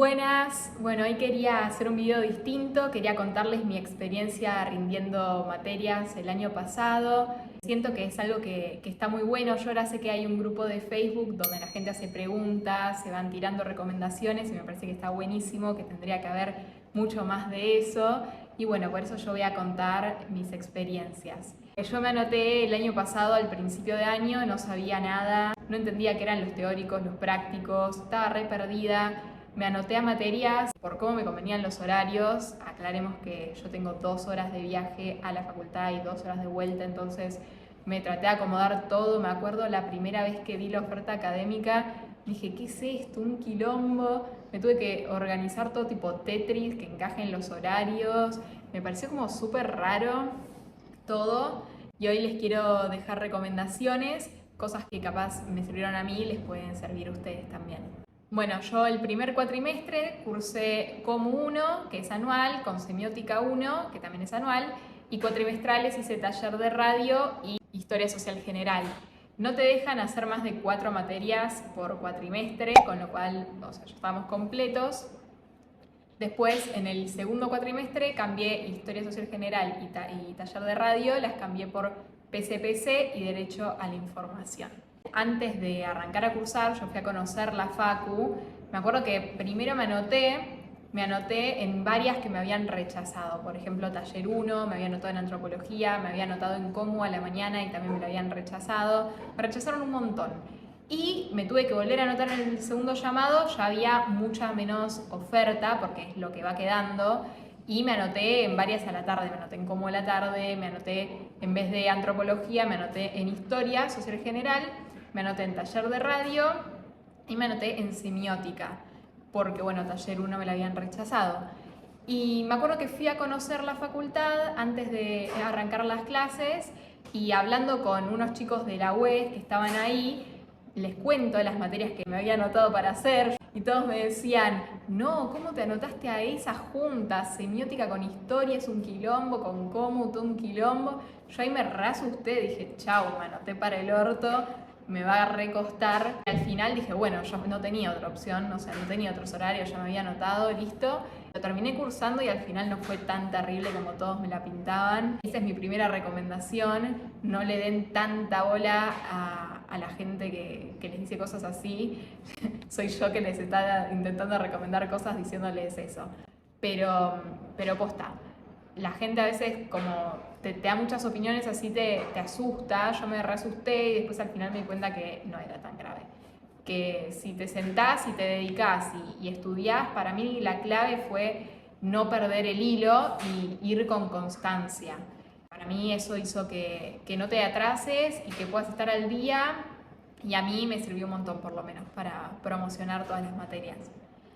Buenas, bueno, hoy quería hacer un video distinto, quería contarles mi experiencia rindiendo materias el año pasado. Siento que es algo que está muy bueno. Yo ahora sé que hay un grupo de Facebook donde la gente hace preguntas, se van tirando recomendaciones y me parece que está buenísimo, que tendría que haber mucho más de eso. Y bueno, por eso yo voy a contar mis experiencias. Yo me anoté el año pasado, al principio de año, no sabía nada, no entendía qué eran los teóricos, los prácticos, estaba re perdida. Me anoté a materias por cómo me convenían los horarios. Aclaremos que yo tengo 2 horas de viaje a la facultad y 2 horas de vuelta, entonces me traté de acomodar todo. Me acuerdo la primera vez que vi la oferta académica, dije, ¿qué es esto? Un quilombo. Me tuve que organizar todo tipo Tetris, que encaje en los horarios. Me pareció como súper raro todo. Y hoy les quiero dejar recomendaciones, cosas que capaz me sirvieron a mí y les pueden servir a ustedes también. Bueno, yo el primer cuatrimestre cursé COMU 1, que es anual, con Semiótica 1, que también es anual, y cuatrimestrales hice taller de radio y Historia Social General. No te dejan hacer más de 4 materias por cuatrimestre, con lo cual, ya estábamos completos. Después, en el segundo cuatrimestre, cambié Historia Social General y taller de radio, las cambié por PCPC y Derecho a la Información. Antes de arrancar a cursar, yo fui a conocer la facu. Me acuerdo que primero me anoté en varias que me habían rechazado. Por ejemplo, taller 1, me había anotado en antropología, me había anotado en COMU a la mañana y también me lo habían rechazado. Me rechazaron un montón. Y me tuve que volver a anotar en el segundo llamado, ya había mucha menos oferta, porque es lo que va quedando. Y me anoté en varias a la tarde, me anoté en COMU a la tarde, me anoté en vez de antropología, me anoté en Historia Social General, me anoté en taller de radio y me anoté en semiótica, porque bueno, taller 1 me la habían rechazado. Y me acuerdo que fui a conocer la facultad antes de arrancar las clases y hablando con unos chicos de la UES que estaban ahí, les cuento las materias que me había anotado para hacer y todos me decían, no, ¿cómo te anotaste a esas juntas? Semiótica con historia es un quilombo, con COMU todo un quilombo. Yo ahí me reasusté, dije, chau, me anoté para el orto, me va a recostar. Al final dije, bueno, yo no tenía otra opción, no tenía otros horarios, ya me había anotado, listo. Lo terminé cursando y al final no fue tan terrible como todos me la pintaban. Esa es mi primera recomendación, no le den tanta bola a la gente que les dice cosas así. Soy yo que les está intentando recomendar cosas diciéndoles eso. Pero posta. La gente a veces como te da muchas opiniones así te asusta. Yo me reasusté y después al final me di cuenta que no era tan grave. Que si te sentás y te dedicás y estudiás, para mí la clave fue no perder el hilo y ir con constancia. Para mí eso hizo que no te atrases y que puedas estar al día, y a mí me sirvió un montón por lo menos para promocionar todas las materias.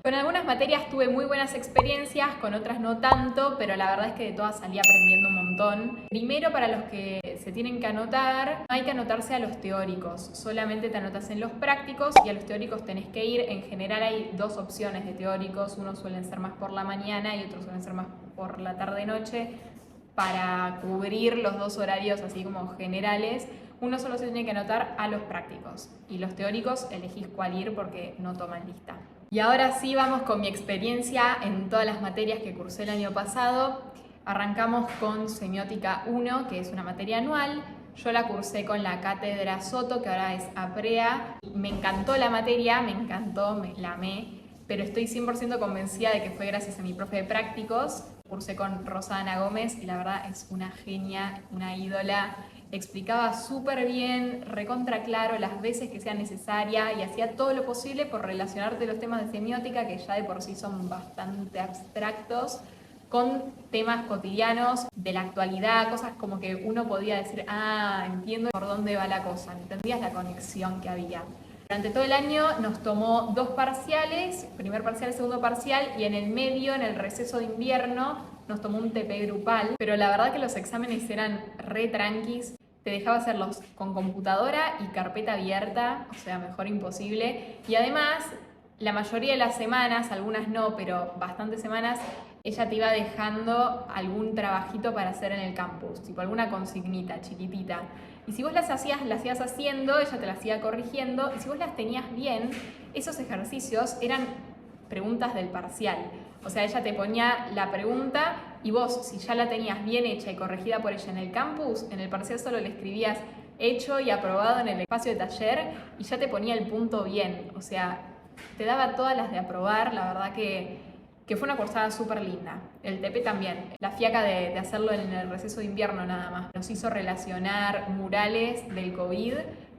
Con algunas materias tuve muy buenas experiencias, con otras no tanto, pero la verdad es que de todas salí aprendiendo un montón. Primero, para los que se tienen que anotar, no hay que anotarse a los teóricos, solamente te anotas en los prácticos y a los teóricos tenés que ir. En general hay 2 opciones de teóricos, unos suelen ser más por la mañana y otros suelen ser más por la tarde-noche, para cubrir los 2 horarios así como generales. Uno solo se tiene que anotar a los prácticos y los teóricos elegís cuál ir porque no toman lista. Y ahora sí vamos con mi experiencia en todas las materias que cursé el año pasado. Arrancamos con Semiótica 1, que es una materia anual. Yo la cursé con la cátedra Soto, que ahora es APREA. Me encantó la materia, me encantó, la amé, pero estoy 100% convencida de que fue gracias a mi profe de prácticos. Cursé con Rosana Gómez y la verdad es una genia, una ídola. Explicaba súper bien, recontra claro, las veces que sea necesaria, y hacía todo lo posible por relacionarte los temas de semiótica, que ya de por sí son bastante abstractos, con temas cotidianos de la actualidad, cosas como que uno podía decir, entiendo por dónde va la cosa, entendías la conexión que había. Durante todo el año nos tomó 2 parciales, primer parcial, segundo parcial, y en el medio, en el receso de invierno, nos tomó un TP grupal, pero la verdad que los exámenes eran re tranquis. Te dejaba hacerlos con computadora y carpeta abierta, o sea, mejor imposible. Y además, la mayoría de las semanas, algunas no, pero bastantes semanas, ella te iba dejando algún trabajito para hacer en el campus, tipo alguna consignita chiquitita. Y si vos las ibas haciendo, ella te las iba corrigiendo, y si vos las tenías bien, esos ejercicios eran preguntas del parcial. O sea, ella te ponía la pregunta y vos, si ya la tenías bien hecha y corregida por ella en el campus, en el parcial solo le escribías hecho y aprobado en el espacio de taller y ya te ponía el punto bien. O sea, te daba todas las de aprobar, la verdad que fue una cursada súper linda. El TP también. La fiaca de hacerlo en el receso de invierno nada más. Nos hizo relacionar murales del COVID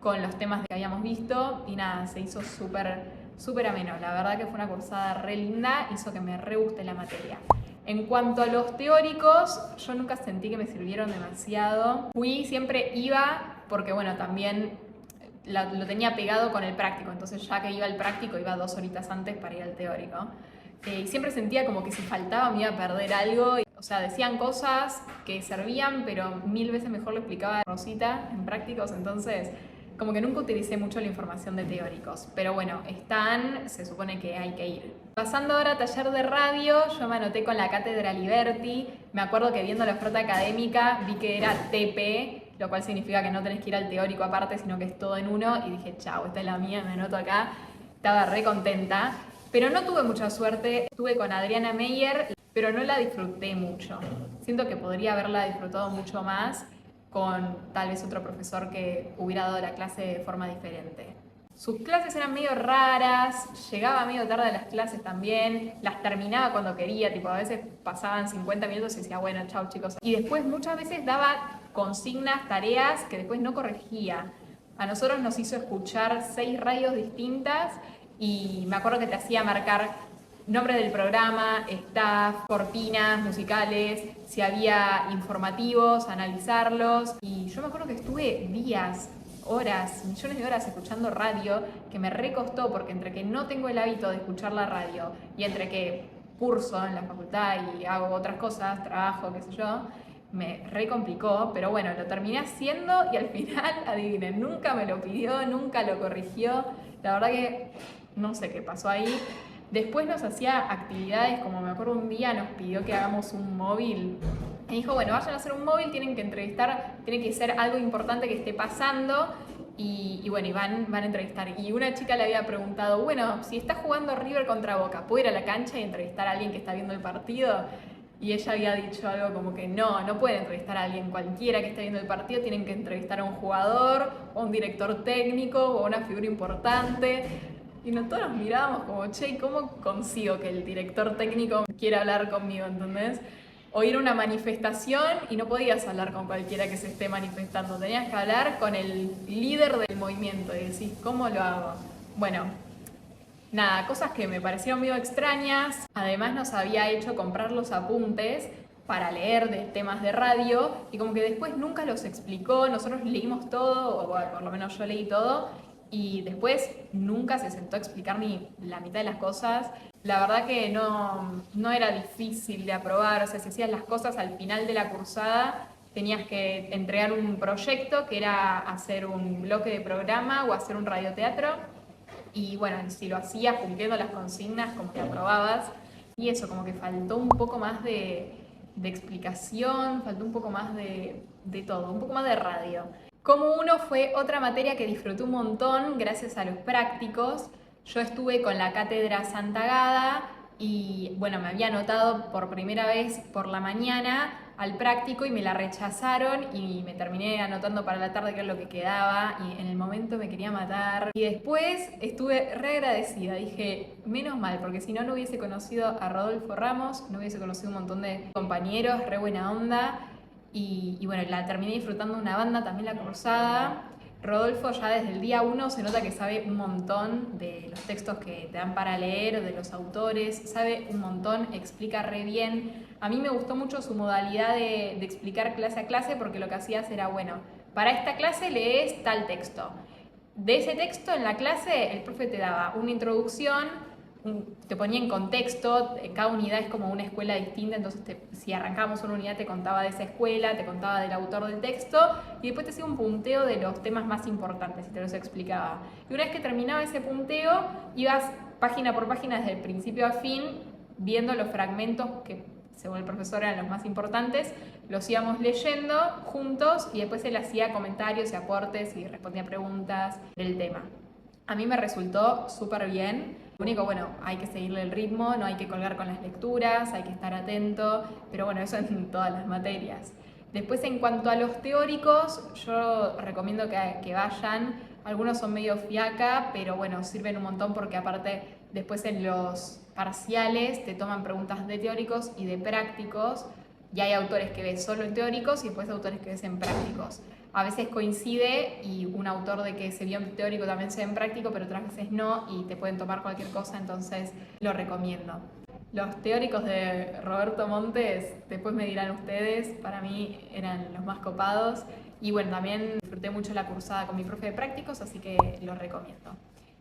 con los temas que habíamos visto y nada, se hizo súper ameno. La verdad que fue una cursada re linda, hizo que me re guste la materia. En cuanto a los teóricos, yo nunca sentí que me sirvieron demasiado. Siempre iba porque bueno, también lo tenía pegado con el práctico, entonces ya que iba al práctico iba 2 horitas antes para ir al teórico. Y siempre sentía como que si faltaba me iba a perder algo. O sea, decían cosas que servían, pero 1000 veces mejor lo explicaba Rosita en prácticos, entonces como que nunca utilicé mucho la información de teóricos. Pero bueno, se supone que hay que ir. Pasando ahora a taller de radio, yo me anoté con la cátedra Liberty. Me acuerdo que viendo la oferta académica vi que era TP, lo cual significa que no tenés que ir al teórico aparte, sino que es todo en uno. Y dije, chao, esta es la mía, me anoto acá. Estaba re contenta. Pero no tuve mucha suerte. Estuve con Adriana Meyer, pero no la disfruté mucho. Siento que podría haberla disfrutado mucho más con tal vez otro profesor que hubiera dado la clase de forma diferente. Sus clases eran medio raras, llegaba medio tarde a las clases también, las terminaba cuando quería, tipo a veces pasaban 50 minutos y decía, bueno, chao chicos. Y después muchas veces daba consignas, tareas que después no corregía. A nosotros nos hizo escuchar 6 radios distintas y me acuerdo que te hacía marcar nombre del programa, staff, cortinas musicales, si había informativos, analizarlos. Y yo me acuerdo que estuve días, horas, millones de horas escuchando radio, que me recostó porque entre que no tengo el hábito de escuchar la radio y entre que curso en la facultad y hago otras cosas, trabajo, qué sé yo, me recomplicó, pero bueno, lo terminé haciendo y al final, adivinen, nunca me lo pidió, nunca lo corrigió. La verdad que no sé qué pasó ahí. Después nos hacía actividades, como me acuerdo un día nos pidió que hagamos un móvil. Me dijo, bueno, vayan a hacer un móvil, tienen que entrevistar, tiene que ser algo importante que esté pasando y bueno, y van a entrevistar. Y una chica le había preguntado, bueno, si está jugando River contra Boca, ¿puedo ir a la cancha y entrevistar a alguien que está viendo el partido? Y ella había dicho algo como que no pueden entrevistar a alguien cualquiera que esté viendo el partido, tienen que entrevistar a un jugador, o a un director técnico, o a una figura importante. Y todos nos mirábamos como, che, ¿cómo consigo que el director técnico quiera hablar conmigo, ¿entendés? O ir a una manifestación y no podías hablar con cualquiera que se esté manifestando, tenías que hablar con el líder del movimiento y decís, ¿cómo lo hago? Bueno, nada, cosas que me parecieron medio extrañas. Además nos había hecho comprar los apuntes para leer de temas de radio y como que después nunca los explicó, nosotros leímos todo, o bueno, por lo menos yo leí todo, y después nunca se sentó a explicar ni la mitad de las cosas. La verdad que no era difícil de aprobar, o sea, si hacías las cosas al final de la cursada, tenías que entregar un proyecto que era hacer un bloque de programa o hacer un radioteatro, y bueno, si lo hacías cumpliendo las consignas, como que aprobabas, y eso, como que faltó un poco más de explicación, faltó un poco más de todo, un poco más de radio. Como uno fue otra materia que disfruté un montón gracias a los prácticos. Yo estuve con la cátedra Santa Agata y bueno, me había anotado por primera vez por la mañana al práctico y me la rechazaron y me terminé anotando para la tarde, que era lo que quedaba, y en el momento me quería matar. Y después estuve re agradecida, dije, menos mal, porque si no, no hubiese conocido a Rodolfo Ramos, no hubiese conocido un montón de compañeros, re buena onda. Y bueno, la terminé disfrutando una banda, también la cursada. Rodolfo ya desde el día 1 se nota que sabe un montón de los textos que te dan para leer, de los autores, sabe un montón, explica re bien. A mí me gustó mucho su modalidad de explicar clase a clase, porque lo que hacías era, bueno, para esta clase lees tal texto. De ese texto en la clase el profe te daba una introducción, te ponía en contexto, cada unidad es como una escuela distinta, entonces si arrancábamos una unidad te contaba de esa escuela, te contaba del autor del texto y después te hacía un punteo de los temas más importantes y te los explicaba. Y una vez que terminaba ese punteo, ibas página por página desde el principio a fin, viendo los fragmentos que según el profesor eran los más importantes, los íbamos leyendo juntos y después él hacía comentarios y aportes y respondía preguntas del tema. A mí me resultó súper bien. Lo único, bueno, hay que seguirle el ritmo, no hay que colgar con las lecturas, hay que estar atento, pero bueno, eso en todas las materias. Después, en cuanto a los teóricos, yo recomiendo que vayan. Algunos son medio fiaca, pero bueno, sirven un montón porque aparte después en los parciales te toman preguntas de teóricos y de prácticos, y hay autores que ves solo en teóricos y después autores que ves en prácticos. A veces coincide y un autor de que se vio en teórico también se ve en práctico, pero otras veces no y te pueden tomar cualquier cosa, entonces lo recomiendo. Los teóricos de Roberto Montes, después me dirán ustedes, para mí eran los más copados. Y bueno, también disfruté mucho la cursada con mi profe de prácticos, así que lo recomiendo.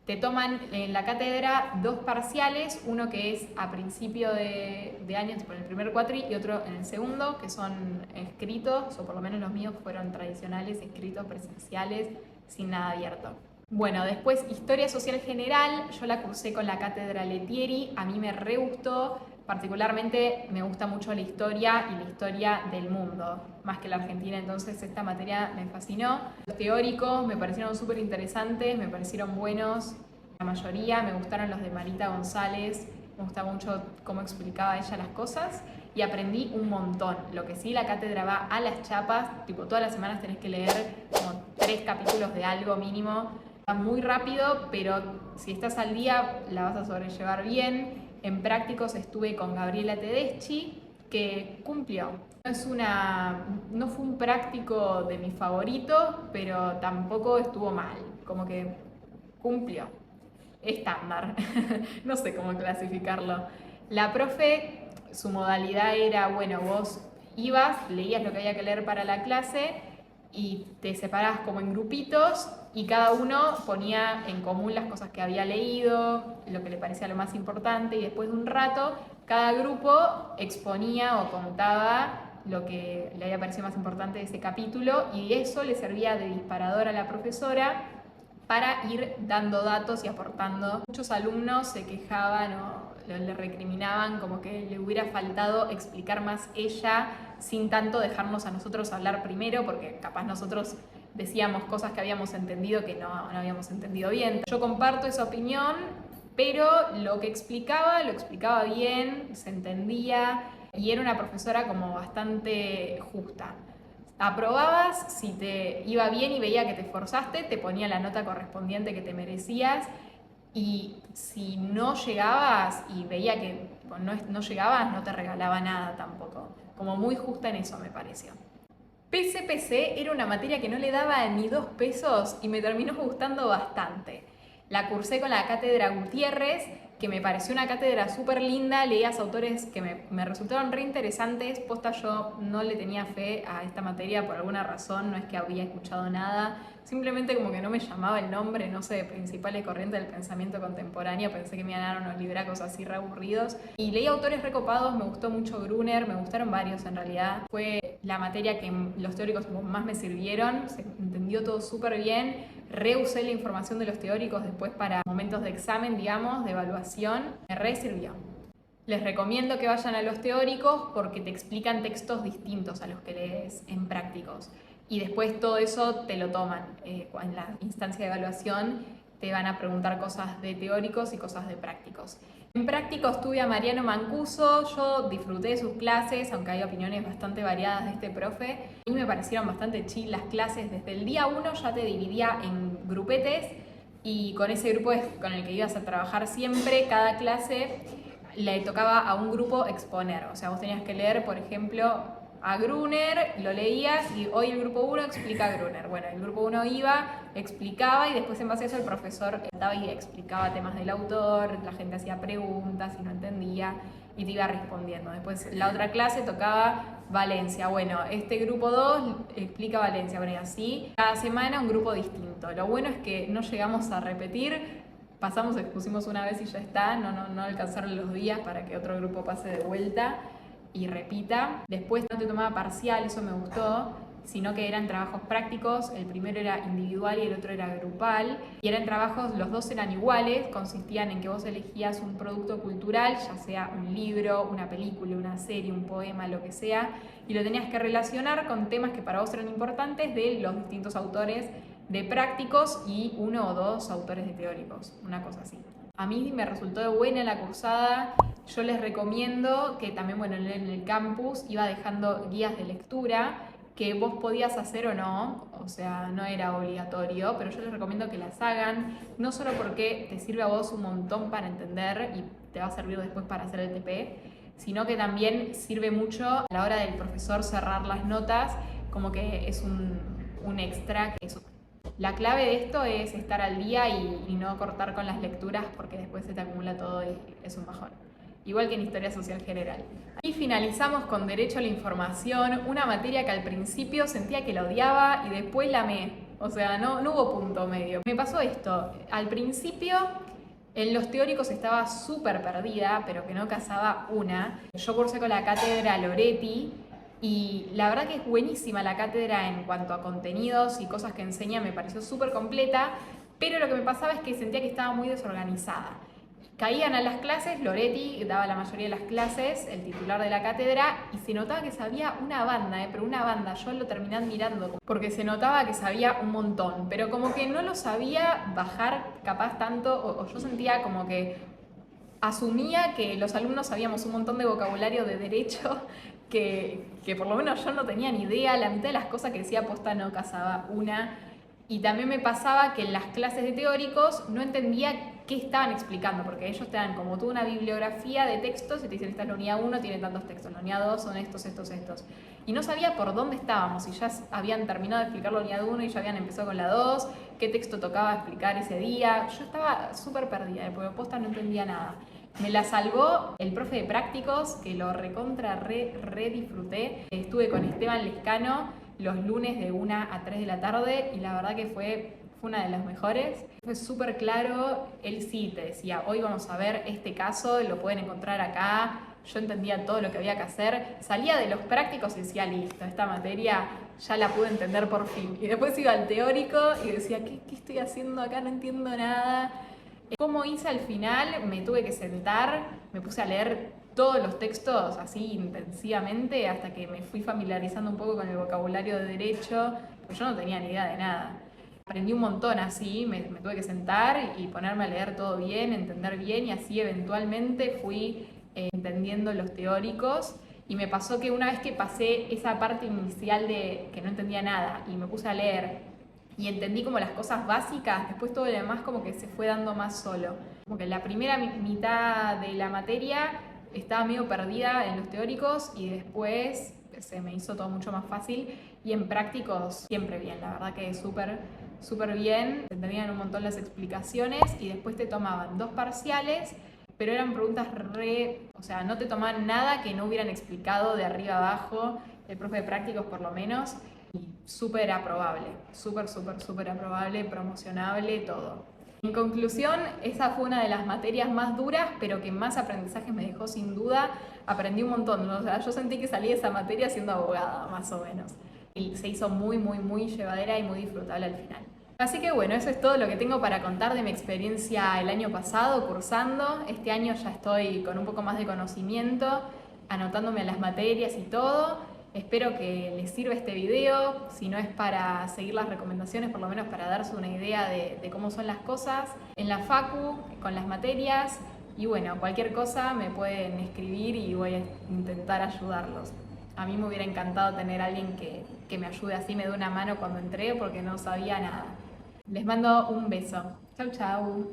Te toman en la cátedra 2 parciales, uno que es a principio de año, tipo en el primer cuatri, y otro en el segundo, que son escritos, o por lo menos los míos fueron tradicionales, escritos, presenciales, sin nada abierto. Bueno, después Historia Social General, yo la cursé con la cátedra Letieri, a mí me re gustó, particularmente me gusta mucho la historia y la historia del mundo, más que la Argentina, entonces esta materia me fascinó. Los teóricos me parecieron súper interesantes, me parecieron buenos, la mayoría, me gustaron los de Marita González, me gustaba mucho cómo explicaba ella las cosas y aprendí un montón. Lo que sí, la cátedra va a las chapas, tipo todas las semanas tenés que leer como 3 capítulos de algo mínimo. Va muy rápido, pero si estás al día la vas a sobrellevar bien. En prácticos estuve con Gabriela Tedeschi, que cumplió. No fue un práctico de mis favoritos, pero tampoco estuvo mal. Como que cumplió. Estándar. No sé cómo clasificarlo. La profe, su modalidad era, bueno, vos ibas, leías lo que había que leer para la clase y te separabas como en grupitos y cada uno ponía en común las cosas que había leído, lo que le parecía lo más importante, y después de un rato cada grupo exponía o contaba lo que le había parecido más importante de ese capítulo, y eso le servía de disparador a la profesora para ir dando datos y aportando. Muchos alumnos se quejaban o le recriminaban como que le hubiera faltado explicar más ella sin tanto dejarnos a nosotros hablar primero, porque capaz nosotros decíamos cosas que habíamos entendido que no habíamos entendido bien. Yo comparto esa opinión, pero lo explicaba bien, se entendía, y era una profesora como bastante justa. Aprobabas, si te iba bien y veía que te esforzaste, te ponía la nota correspondiente que te merecías, y si no llegabas y veía que no llegabas, no te regalaba nada tampoco. Como muy justa en eso me pareció. PCPC era una materia que no le daba ni 2 pesos y me terminó gustando bastante. La cursé con la cátedra Gutiérrez, que me pareció una cátedra súper linda, leías autores que me resultaron re interesantes. Posta, yo no le tenía fe a esta materia por alguna razón, no es que había escuchado nada, simplemente como que no me llamaba el nombre, no sé, de principales corrientes del pensamiento contemporáneo, pensé que me iban a dar unos libracos así re aburridos. Y leí autores recopados, me gustó mucho Gruner, me gustaron varios en realidad. Fue la materia que los teóricos más me sirvieron, se entendió todo súper bien. Reusé la información de los teóricos después para momentos de examen, digamos, de evaluación. Me re sirvió. Les recomiendo que vayan a los teóricos porque te explican textos distintos a los que lees en prácticos. Y después todo eso te lo toman. En la instancia de evaluación te van a preguntar cosas de teóricos y cosas de prácticos. En prácticos tuve a Mariano Mancuso, yo disfruté de sus clases, aunque hay opiniones bastante variadas de este profe. A mí me parecieron bastante chill las clases. Desde el día 1 ya te dividía en grupetes y con ese grupo es con el que ibas a trabajar siempre. Cada clase le tocaba a un grupo exponer. O sea, vos tenías que leer, por ejemplo, a Gruner, lo leías y hoy el grupo 1 explica a Gruner. Bueno, el grupo 1 iba, explicaba y después en base a eso el profesor daba y explicaba temas del autor, la gente hacía preguntas y no entendía y te iba respondiendo. Después la otra clase tocaba Valencia. Bueno, este grupo 2 explica Valencia. Bueno, y así cada semana un grupo distinto. Lo bueno es que no llegamos a repetir. Pasamos, expusimos una vez y ya está, no alcanzaron los días para que otro grupo pase de vuelta y repita. Después no te tomaba parcial, eso me gustó, sino que eran trabajos prácticos. El primero era individual y el otro era grupal. Y eran trabajos, los dos eran iguales, consistían en que vos elegías un producto cultural, ya sea un libro, una película, una serie, un poema, lo que sea, y lo tenías que relacionar con temas que para vos eran importantes de los distintos autores de prácticos y 1 o 2 autores de teóricos, una cosa así. A mí me resultó buena la cursada. Yo les recomiendo que también, bueno, en el campus iba dejando guías de lectura que vos podías hacer o no, o sea, no era obligatorio, pero yo les recomiendo que las hagan, no solo porque te sirve a vos un montón para entender y te va a servir después para hacer el TP, sino que también sirve mucho a la hora del profesor cerrar las notas, como que es un extra. La clave de esto es estar al día y no cortar con las lecturas porque después se te acumula todo y es un bajón. Igual que en Historia Social General. Y finalizamos con Derecho a la Información, una materia que al principio sentía que la odiaba y después la amé. O sea, no hubo punto medio. Me pasó esto, al principio en los teóricos estaba súper perdida, pero que no casaba una. Yo cursé con la cátedra Loretti y la verdad que es buenísima la cátedra en cuanto a contenidos y cosas que enseña, me pareció súper completa, pero lo que me pasaba es que sentía que estaba muy desorganizada. Caían a las clases, Loretti daba la mayoría de las clases, el titular de la cátedra, y se notaba que sabía una banda, pero una banda. Yo lo terminé admirando porque se notaba que sabía un montón, pero como que no lo sabía bajar capaz tanto, o yo sentía como que asumía que los alumnos sabíamos un montón de vocabulario de derecho que por lo menos yo no tenía ni idea, la mitad de las cosas que decía posta no casaba una. Y también me pasaba que en las clases de teóricos no entendía qué estaban explicando, porque ellos te dan como toda una bibliografía de textos y te dicen, esta es la unidad 1, tiene tantos textos, la unidad 2 son estos. Y no sabía por dónde estábamos, y ya habían terminado de explicar la unidad 1 y ya habían empezado con la 2, qué texto tocaba explicar ese día. Yo estaba súper perdida, porque posta no entendía nada. Me la salvó el profe de prácticos, que lo recontra re disfruté. Estuve con Esteban Lescano los lunes de 1 a 3 de la tarde y la verdad que fue una de las mejores. Fue súper claro, él sí te decía, hoy vamos a ver este caso, lo pueden encontrar acá. Yo entendía todo lo que había que hacer. Salía de los prácticos y decía, listo, esta materia ya la pude entender por fin. Y después iba al teórico y decía, ¿qué estoy haciendo acá? No entiendo nada. ¿Cómo hice al final? Me tuve que sentar, me puse a leer todos los textos así intensivamente hasta que me fui familiarizando un poco con el vocabulario de derecho, porque yo no tenía ni idea de nada. Aprendí un montón así, me tuve que sentar y ponerme a leer todo bien, entender bien y así eventualmente fui entendiendo los teóricos. Y me pasó que una vez que pasé esa parte inicial de que no entendía nada y me puse a leer y entendí como las cosas básicas, después todo lo demás como que se fue dando más solo. Como que la primera mitad de la materia estaba medio perdida en los teóricos y después se me hizo todo mucho más fácil y en prácticos siempre bien, la verdad que súper bien, te entendían un montón las explicaciones y después te tomaban 2 parciales, pero eran preguntas o sea, no te tomaban nada que no hubieran explicado de arriba abajo, el profe de prácticos por lo menos, y súper aprobable, súper aprobable, promocionable, todo. En conclusión, esa fue una de las materias más duras, pero que más aprendizaje me dejó sin duda. Aprendí un montón, ¿no? O sea, yo sentí que salí de esa materia siendo abogada, más o menos. Y se hizo muy llevadera y muy disfrutable al final. Así que bueno, eso es todo lo que tengo para contar de mi experiencia el año pasado cursando. Este año ya estoy con un poco más de conocimiento, anotándome a las materias y todo. Espero que les sirva este video, si no es para seguir las recomendaciones, por lo menos para darse una idea de cómo son las cosas en la facu, con las materias. Y bueno, cualquier cosa me pueden escribir y voy a intentar ayudarlos. A mí me hubiera encantado tener a alguien que me ayude así, me dé una mano cuando entré porque no sabía nada. Les mando un beso. Chau, chau.